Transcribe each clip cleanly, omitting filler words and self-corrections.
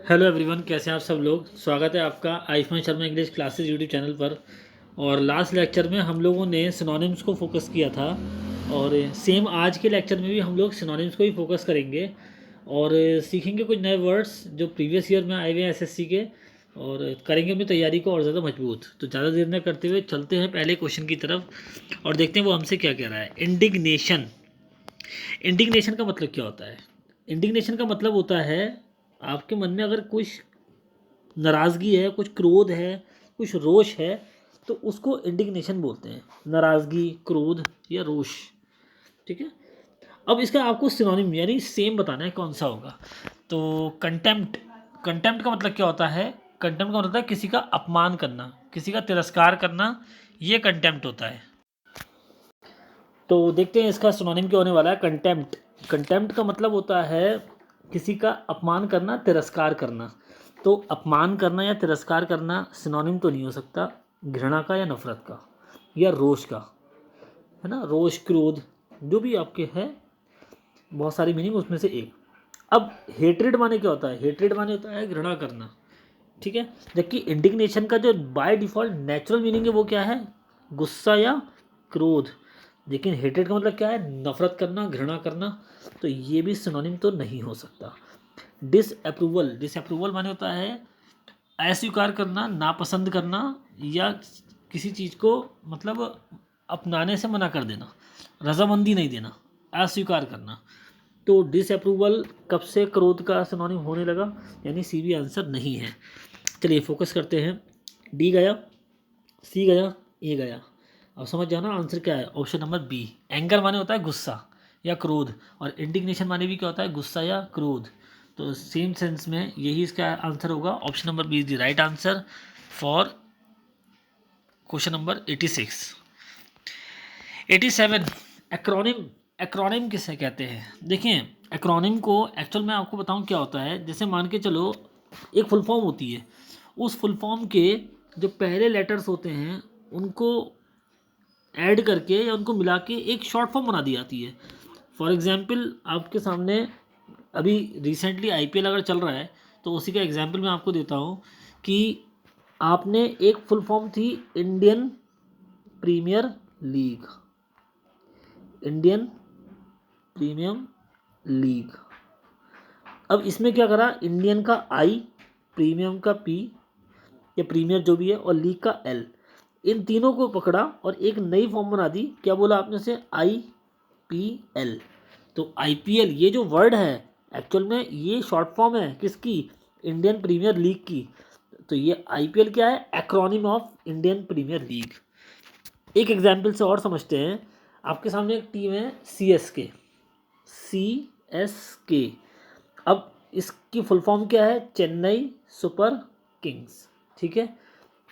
Hello everyone, कैसे हैं आप सब लोग। स्वागत है आपका Ayushman Sharma English classes YouTube channel पर। और लास्ट लेक्चर में हम लोगों ने सिनोनिम्स को फोकस किया था और सेम आज के लेक्चर में भी हम लोग सिनोनिम्स को ही फोकस करेंगे और सीखेंगे कुछ नए वर्ड्स जो प्रीवियस ईयर में आए हुए हैं एसएससी के, और करेंगे अपनी तैयारी को और ज़्यादा मजबूत। तो ज़्यादा देर न करते हुए चलते हैं पहले क्वेश्चन की तरफ और देखते हैं वो हमसे क्या कह रहा है। इंडिग्नेशन। इंडिग्नेशन का मतलब क्या होता है? इंडिग्नेशन का मतलब होता है आपके मन में अगर कुछ नाराज़गी है, कुछ क्रोध है, कुछ रोष है, तो उसको इंडिग्नेशन बोलते हैं। नाराज़गी, क्रोध या रोष। ठीक है। अब इसका आपको सिनोनिम यानी सेम बताना है कौन सा होगा। तो कंटेम्प्ट। कंटेम्प्ट का मतलब क्या होता है? कंटेम्प्ट का मतलब होता है किसी का अपमान करना, किसी का तिरस्कार करना, ये कंटेम्प्ट होता है। तो देखते हैं इसका सिनोनिम क्या होने वाला है। कंटेम्प्ट। कंटेम्प्ट का मतलब होता है किसी का अपमान करना, तिरस्कार करना। तो अपमान करना या तिरस्कार करना सिनोनिम तो नहीं हो सकता घृणा का या नफरत का या रोष का, है ना। रोष, क्रोध, जो भी आपके है, बहुत सारी मीनिंग उसमें से एक। अब हेट्रेड माने क्या होता है? हेट्रेड माने होता है घृणा करना। ठीक है। जबकि इंडिग्नेशन का जो बाय डिफॉल्ट नेचुरल मीनिंग है वो क्या है? गुस्सा या क्रोध। लेकिन हेटेड का मतलब क्या है? नफरत करना, घृणा करना। तो ये भी सिनोनिम तो नहीं हो सकता। डिसअप्रूवल। डिसअप्रूवल माने होता है अस्वीकार करना, नापसंद करना, या किसी चीज़ को मतलब अपनाने से मना कर देना, रजामंदी नहीं देना, अस्वीकार करना। तो डिसअप्रूवल कब से क्रोध का सिनोनिम होने लगा? यानी सी भी आंसर नहीं है। चलिए फोकस करते हैं। डी गया, सी गया, ए गया। अब समझ जाना आंसर क्या है। Option number B. एंगर माने होता है गुस्सा या क्रोध, और इंडिग्नेशन माने भी क्या होता है? गुस्सा या क्रोध। तो सेम सेंस में यही इसका आंसर होगा। Option number B is the right answer for question number 86। 87। Acronym. Acronym किसे कहते हैं? देखिए, एक्रोनिम को एक्चुअल में आपको बताऊं क्या होता है। जैसे मान के चलो एक फुल फॉर्म होती है, उस फुल फॉर्म के जो पहले लेटर्स होते हैं उनको ऐड करके या उनको मिला के एक शॉर्ट फॉर्म बना दी जाती है। फॉर एग्जांपल आपके सामने अभी रिसेंटली आईपीएल अगर चल रहा है तो उसी का एग्जांपल मैं आपको देता हूँ कि आपने एक फुल फॉर्म थी Indian premier league. Indian premium league. अब इसमें क्या करा? इंडियन का आई, प्रीमियम का पी या प्रीमियर जो भी है, और लीग का एल, इन तीनों को पकड़ा और एक नई फॉर्म बना दी। क्या बोला आपने से? I P L. तो आईपीएल ये जो वर्ड है एक्चुअल में ये शॉर्ट फॉर्म है किसकी? इंडियन प्रीमियर लीग की। तो ये आईपीएल क्या है? Acronym of Indian premier league. एक एग्जाम्पल से और समझते हैं। आपके सामने एक टीम है सी एस के। सी एस के। अब इसकी फुल फॉर्म क्या है? Chennai super Kings. ठीक है।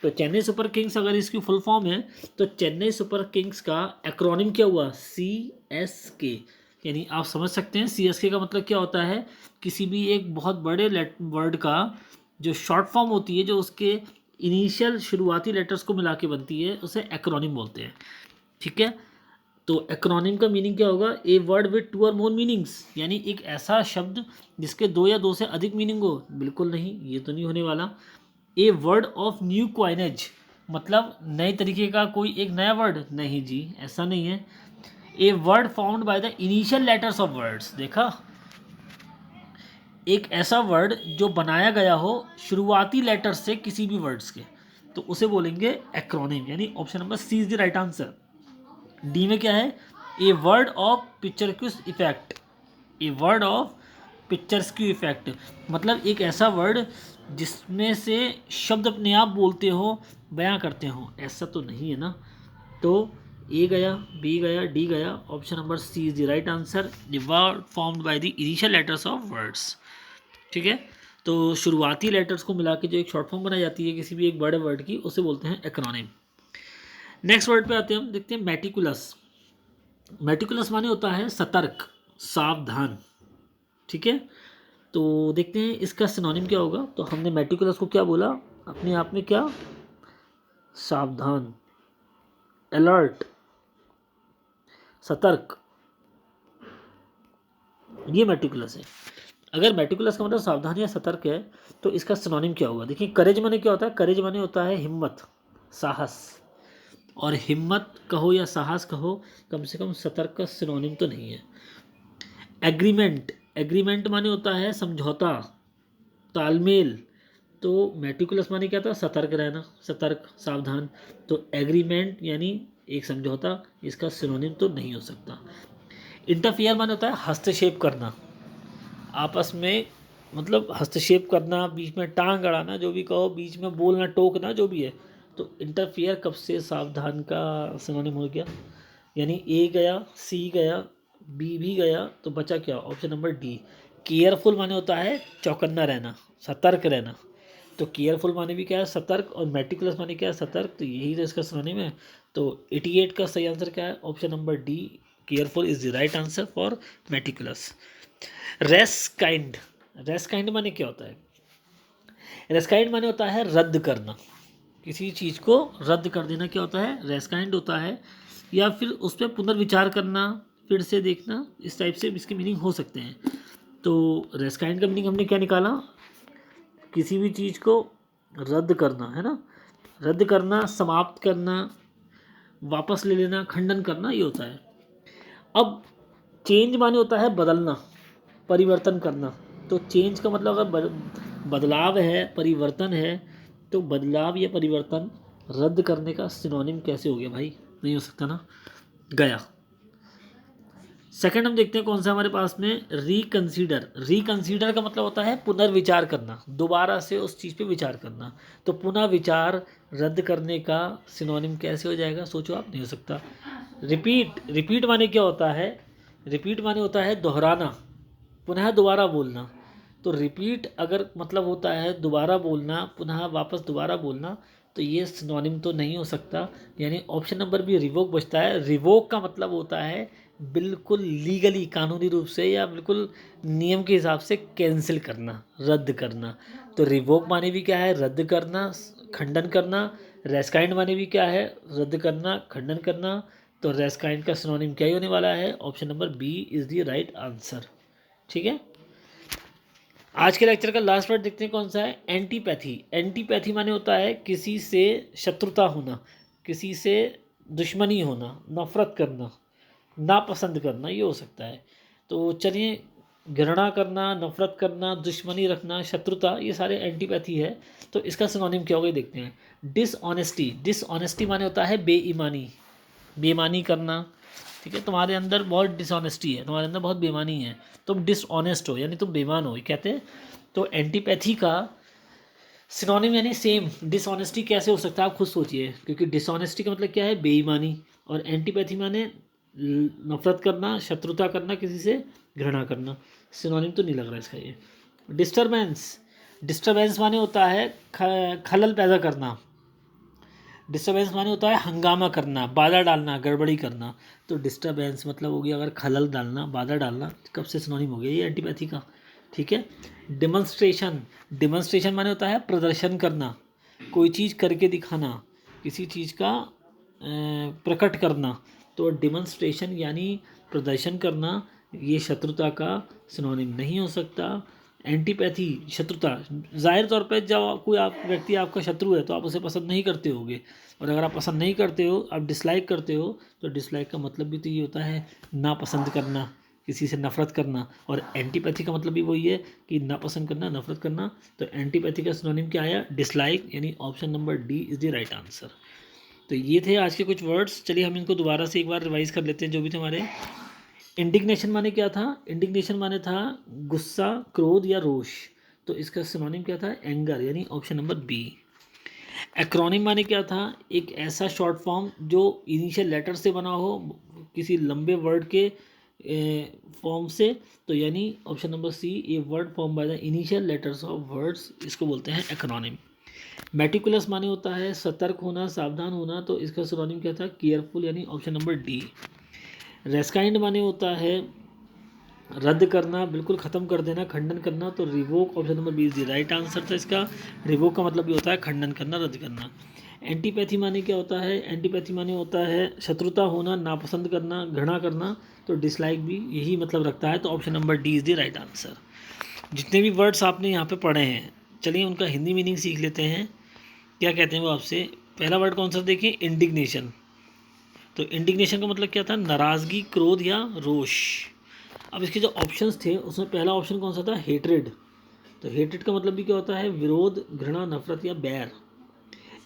तो चेन्नई सुपर किंग्स अगर इसकी फुल फॉर्म है तो चेन्नई सुपर किंग्स का एक्रोनिम क्या हुआ? सी एस के। यानी आप समझ सकते हैं सी एस के का मतलब क्या होता है। किसी भी एक बहुत बड़े वर्ड का जो शॉर्ट फॉर्म होती है, जो उसके इनिशियल शुरुआती लेटर्स को मिला के बनती है, उसे एक्रोनिम बोलते हैं। ठीक है। तो एक्रोनिम का मीनिंग क्या होगा? ए वर्ड विथ टू और मोर मीनिंग्स। यानी एक ऐसा शब्द जिसके दो या दो से अधिक मीनिंग हो। बिल्कुल नहीं, ये तो नहीं होने वाला। ए वर्ड ऑफ न्यू क्वाइनेज, मतलब नए तरीके का कोई एक नया वर्ड। नहीं जी, ऐसा नहीं है। A word found by the initial letters of words. देखा, एक ऐसा वर्ड जो बनाया गया हो शुरुआती लेटर्स से किसी भी वर्ड्स के, तो उसे बोलेंगे एक्रोनिम। यानी option number C is the right answer. D में क्या है? A word of picturesque effect. A word of picturesque effect, मतलब एक ऐसा वर्ड जिसमें से शब्द अपने आप बोलते हो, बयां करते हो। ऐसा तो नहीं है ना। तो ए गया, बी गया, डी गया। Option number C is the right answer. The word formed by the initial letters of words. ठीक है। तो शुरुआती लेटर्स को मिला के जो एक शॉर्ट फॉर्म बनाई जाती है किसी भी एक बड़े वर्ड की, उसे बोलते हैं एक्रोनिम। नेक्स्ट वर्ड पे आते हैं हम, देखते हैं मेटिकुलस। मेटिकुलस माने होता है सतर्क, सावधान। ठीक है। तो देखते हैं इसका सिनोनिम क्या होगा। तो हमने मेटिकुलस को क्या बोला? अपने आप में क्या? सावधान, अलर्ट, सतर्क, ये मेटिकुलस है। अगर मेटिकुलस का मतलब सावधान या सतर्क है तो इसका सिनोनिम क्या होगा? देखिए करेज माने क्या होता है? करेज माने होता है हिम्मत, साहस। और हिम्मत कहो या साहस कहो, कम से कम सतर्क का सिनोनिम तो नहीं है। एग्रीमेंट, एग्रीमेंट माने होता है समझौता, तालमेल। तो मेटिकुलस माने क्या था? सतर्क रहना, सतर्क, सावधान। तो एग्रीमेंट यानी एक समझौता, इसका सिनोनिम तो नहीं हो सकता। इंटरफियर माने होता है हस्तक्षेप करना, आपस में, मतलब हस्तक्षेप करना, बीच में टांग अड़ाना, जो भी कहो, बीच में बोलना, टोकना, जो भी है। तो इंटरफियर कब से सावधान का सिनोनिम हो गया? यानी ए गया, सी गया, बी भी गया, तो बचा क्या? Option number D. केयरफुल माने होता है चौकन्ना रहना, सतर्क रहना। तो केयरफुल माने भी क्या है? सतर्क। और मेटिकुलस माने क्या है? सतर्क। तो यही तो इसका सिनोनिम है। तो 88 का सही आंसर क्या है? Option number D, careful is the right answer for meticulous. Rescind, rescind माने क्या होता है? रेस्काइंड माने होता है रद्द करना, किसी चीज़ को रद्द कर देना क्या होता है? रेस्काइंड होता है। या फिर उस पर पुनर्विचार करना, फिर से देखना, इस टाइप से इसके मीनिंग हो सकते हैं। तो रेस्काइंड का मीनिंग हमने क्या निकाला? किसी भी चीज़ को रद्द करना, है ना, रद्द करना, समाप्त करना, वापस ले लेना, खंडन करना, ये होता है। अब चेंज माने होता है बदलना, परिवर्तन करना। तो चेंज का मतलब अगर बदलाव है, परिवर्तन है, तो बदलाव या परिवर्तन रद्द करने का सिनोनिम कैसे हो गया भाई? नहीं हो सकता ना, गया। सेकंड हम देखते हैं कौन सा हमारे पास में, रिकंसीडर। रिकंसीडर का मतलब होता है पुनर्विचार करना, दोबारा से उस चीज़ पे विचार करना। तो पुनः विचार रद्द करने का सिनोनिम कैसे हो जाएगा? सोचो आप, नहीं हो सकता। रिपीट, रिपीट माने क्या होता है? रिपीट माने होता है दोहराना, पुनः दोबारा बोलना। तो रिपीट अगर मतलब होता है दोबारा बोलना, पुनः वापस दोबारा बोलना, तो ये सिनोनिम तो नहीं हो सकता। यानी ऑप्शन नंबर बी रिवोक बचता है। रिवोक का मतलब होता है बिल्कुल लीगली, कानूनी रूप से, या बिल्कुल नियम के हिसाब से कैंसिल करना, रद्द करना। तो रिवोक माने भी क्या है? रद्द करना, खंडन करना। रेस्काइंड माने भी क्या है? रद्द करना, खंडन करना। तो रेस्काइंड का सिनोनिम क्या ही होने वाला है? Option number B is the right answer. ठीक है। आज के लेक्चर का लास्ट वर्ड देखते हैं कौन सा है? एंटीपैथी। एंटीपैथी माने होता है किसी से शत्रुता होना, किसी से दुश्मनी होना, नफरत करना, नापसंद करना, ये हो सकता है। तो चलिए, घृणा करना, नफरत करना, दुश्मनी रखना, शत्रुता, ये सारे एंटीपैथी है। तो इसका सिनोनिम क्या होगा ये देखते हैं। डिसऑनेस्टी। डिसऑनेस्टी माने होता है बेईमानी, बेईमानी करना। ठीक है, तुम्हारे अंदर बहुत डिसऑनेस्टी है, तुम्हारे अंदर बहुत बेईमानी है, तुम डिसऑनेस्ट हो, यानी तुम बेईमान हो, ये कहते हैं। तो एंटीपैथी का सिनोनिम यानी सेम, डिसऑनेस्टी कैसे हो सकता है आप खुद सोचिए, क्योंकि डिसऑनेस्टी का मतलब क्या है? बेईमानी। और एंटीपैथी माने नफरत करना, शत्रुता करना, किसी से घृणा करना। सिनोनिम तो नहीं लग रहा इसका ये। डिस्टरबेंस। डिस्टरबेंस माने होता है खलल पैदा करना। डिस्टर्बेंस माने होता है हंगामा करना, बाधा डालना, गड़बड़ी करना। तो डिस्टर्बेंस मतलब हो गया अगर खलल डालना, बाधा डालना, कब से सिनोनिम हो गया ये एंटीपैथी का। ठीक है। डिमॉन्स्ट्रेशन। डिमॉन्स्ट्रेशन माने होता है प्रदर्शन करना, कोई चीज़ करके दिखाना, किसी चीज़ का प्रकट करना। तो डिमॉन्स्ट्रेशन यानी प्रदर्शन करना, ये शत्रुता का सिनोनिम नहीं हो सकता। एंटीपैथी, शत्रुता, जाहिर तौर पे जब कोई आप व्यक्ति आपका शत्रु है तो आप उसे पसंद नहीं करते होगे। और अगर आप पसंद नहीं करते हो, आप डिसलाइक करते हो, तो डिसलाइक का मतलब भी तो ये होता है नापसंद करना, किसी से नफरत करना। और एंटीपैथी का मतलब भी वही है कि नापसंद करना, नफरत करना। तो एंटीपैथी का सिनोनिम क्या आया? डिसलाइक, यानी option number D is the right answer. तो ये थे आज के कुछ वर्ड्स। चलिए हम इनको दोबारा से एक बार रिवाइज कर लेते हैं जो भी थे हमारे। इंडिग्नेशन माने क्या था? इंडिग्नेशन माने था गुस्सा, क्रोध या रोष। तो इसका सिनोनिम क्या था? एंगर, यानी ऑप्शन नंबर बी। एक्रोनिम माने क्या था? एक ऐसा शॉर्ट फॉर्म जो इनिशियल लेटर से बना हो, किसी लंबे वर्ड के फॉर्म से। तो यानी option number C, a word form by the initial letters of words, इसको बोलते हैं एक्रोनिम। मेटिकुलस माने होता है सतर्क होना, सावधान होना। तो इसका सिनोनिम क्या था? केयरफुल, यानी ऑप्शन नंबर डी। रेस्काइंड माने होता है रद्द करना, बिल्कुल ख़त्म कर देना, खंडन करना। तो revoke, option number B is the right answer था इसका। रिवोक का मतलब भी होता है खंडन करना, रद्द करना। एंटीपैथी माने क्या होता है? एंटीपैथी माने होता है शत्रुता होना, नापसंद करना, घृणा करना। तो डिसलाइक भी यही मतलब रखता है। तो option number D is the right answer. जितने भी वर्ड्स आपने यहाँ पे पढ़े हैं, चलिए उनका हिंदी मीनिंग सीख लेते हैं। क्या कहते हैं वो आपसे। पहला वर्ड कौन सा देखिए, इंडिग्नेशन। तो इंडिग्नेशन का मतलब क्या था, नाराज़गी, क्रोध या रोष। अब इसके जो ऑप्शंस थे उसमें पहला ऑप्शन कौन सा था, हेट्रेड। तो हेट्रेड का मतलब भी क्या होता है, विरोध, घृणा, नफरत या बैर।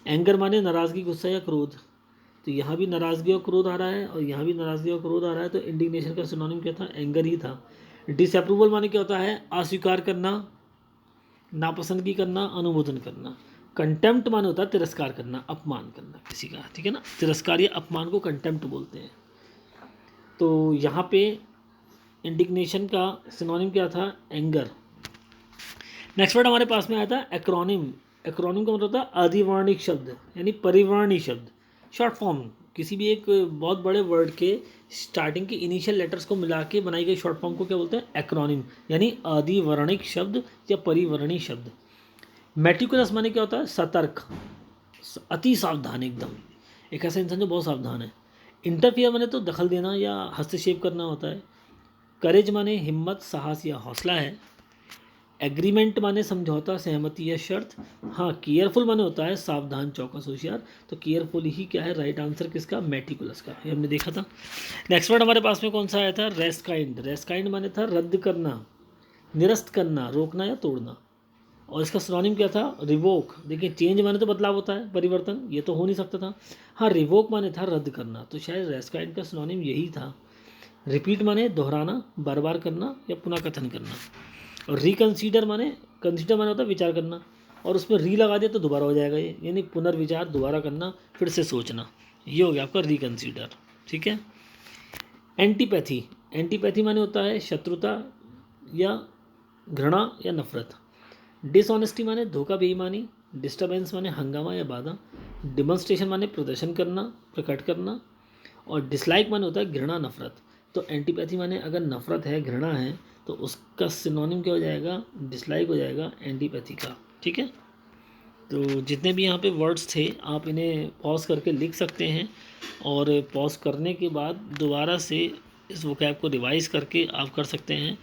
एंगर माने नाराज़गी, गुस्सा या क्रोध। तो यहाँ भी नाराज़गी और क्रोध आ रहा है और यहाँ भी नाराज़गी और क्रोध आ रहा है, तो इंडिग्नेशन का सिनोनिम क्या था, एंगर ही था। डिसअप्रूवल माने क्या होता है, अस्वीकार करना, नापसंदगी करना, अनुमोदन करना। कंटेम्प्ट माने होता है तिरस्कार करना, अपमान करना किसी का, ठीक है ना। तिरस्कार या अपमान को कंटेम्प्ट बोलते हैं। तो यहाँ पे इंडिग्नेशन का सिनोनिम क्या था, एंगर। नेक्स्ट वर्ड हमारे पास में आया था एक्रोनिम। एक्रोनिम का मतलब होता है अधिवर्णिक शब्द, यानी परिवर्णी शब्द, शॉर्ट फॉर्म। किसी भी एक बहुत बड़े वर्ड के स्टार्टिंग के इनिशियल लेटर्स को मिला के बनाई गई शॉर्ट फॉर्म को क्या बोलते हैं, एक्रोनिम, यानी अधिवर्णिक शब्द या परिवर्णी शब्द। मेटिकुलस माने क्या होता है, सतर्क, अति सावधान एकदम, एक ऐसा इंसान जो बहुत सावधान है। इंटरफियर माने तो दखल देना या हस्तक्षेप करना होता है। करेज माने हिम्मत, साहस या हौसला है। एग्रीमेंट माने समझौता, सहमति या शर्त। हाँ, केयरफुल माने होता है सावधान, चौकस, होशियार। तो केयरफुल ही क्या है राइट आंसर किसका, मेटिकुलस का, ये हमने देखा था। नेक्स्ट वर्ड हमारे पास में कौन सा आया था, रेस्काइंड। रेस्काइंड माने था रद्द करना, निरस्त करना, रोकना या तोड़ना। और इसका सिनोनिम क्या था, रिवोक। देखिए चेंज माने तो बदलाव होता है, परिवर्तन, ये तो हो नहीं सकता था। हाँ, रिवोक माने था रद्द करना, तो शायद रेस्काइंड का सिनोनिम यही था। रिपीट माने दोहराना, बार बार करना या पुनः कथन करना। और रिकन्सीडर माने, कंसीडर माने होता है विचार करना, और उसमें री लगा दिया तो दोबारा हो जाएगा ये, यानी पुनर्विचार, दोबारा करना, फिर से सोचना। ये हो गया आपका रिकन्सीडर, ठीक है। एंटीपैथी। एंटीपैथी माने होता है शत्रुता या घृणा या नफरत। डिसऑनेस्टी माने धोखा, बेईमानी। डिस्टर्बेंस माने हंगामा या बाधा। डिमॉन्स्ट्रेशन माने प्रदर्शन करना, प्रकट करना। और डिसलाइक माने होता है घृणा, नफरत। तो एंटीपैथी माने अगर नफरत है, घृणा है, तो उसका सिनोनिम क्या हो जाएगा, डिसलाइक हो जाएगा एंटीपैथी का, ठीक है। तो जितने भी यहाँ पे वर्ड्स थे आप इन्हें पॉज करके लिख सकते हैं, और पॉज करने के बाद दोबारा से इस वोकैब को रिवाइज करके आप कर सकते हैं।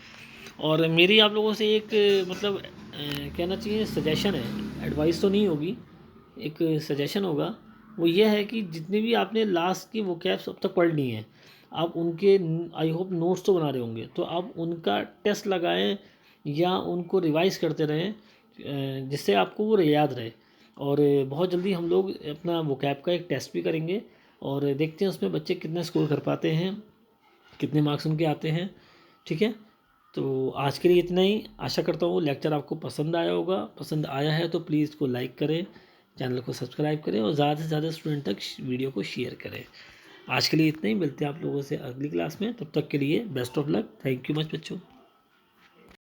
और मेरी आप लोगों से एक मतलब कहना चाहिए सजेशन है, एडवाइस तो नहीं होगी, एक सजेशन होगा। वो ये है कि जितने भी आपने लास्ट की वोकैब्स अब तक पढ़ ली हैं, आप उनके आई होप नोट्स तो बना रहे होंगे, तो आप उनका टेस्ट लगाएं या उनको रिवाइज करते रहें, जिससे आपको वो याद रहे। और बहुत जल्दी हम लोग अपना वोकैब का एक टेस्ट भी करेंगे, और देखते हैं उसमें बच्चे कितना स्कोर कर पाते हैं, कितने मार्क्स उनके आते हैं, ठीक है। तो आज के लिए इतना ही। आशा करता हूँ लेक्चर आपको पसंद आया होगा। पसंद आया है तो प्लीज़ इसको लाइक करें, चैनल को सब्सक्राइब करें, और ज़्यादा से ज़्यादा स्टूडेंट तक वीडियो को शेयर करें। आज के लिए इतना ही, मिलते हैं आप लोगों से अगली क्लास में, तब तक के लिए best of luck. Thank you much बच्चों।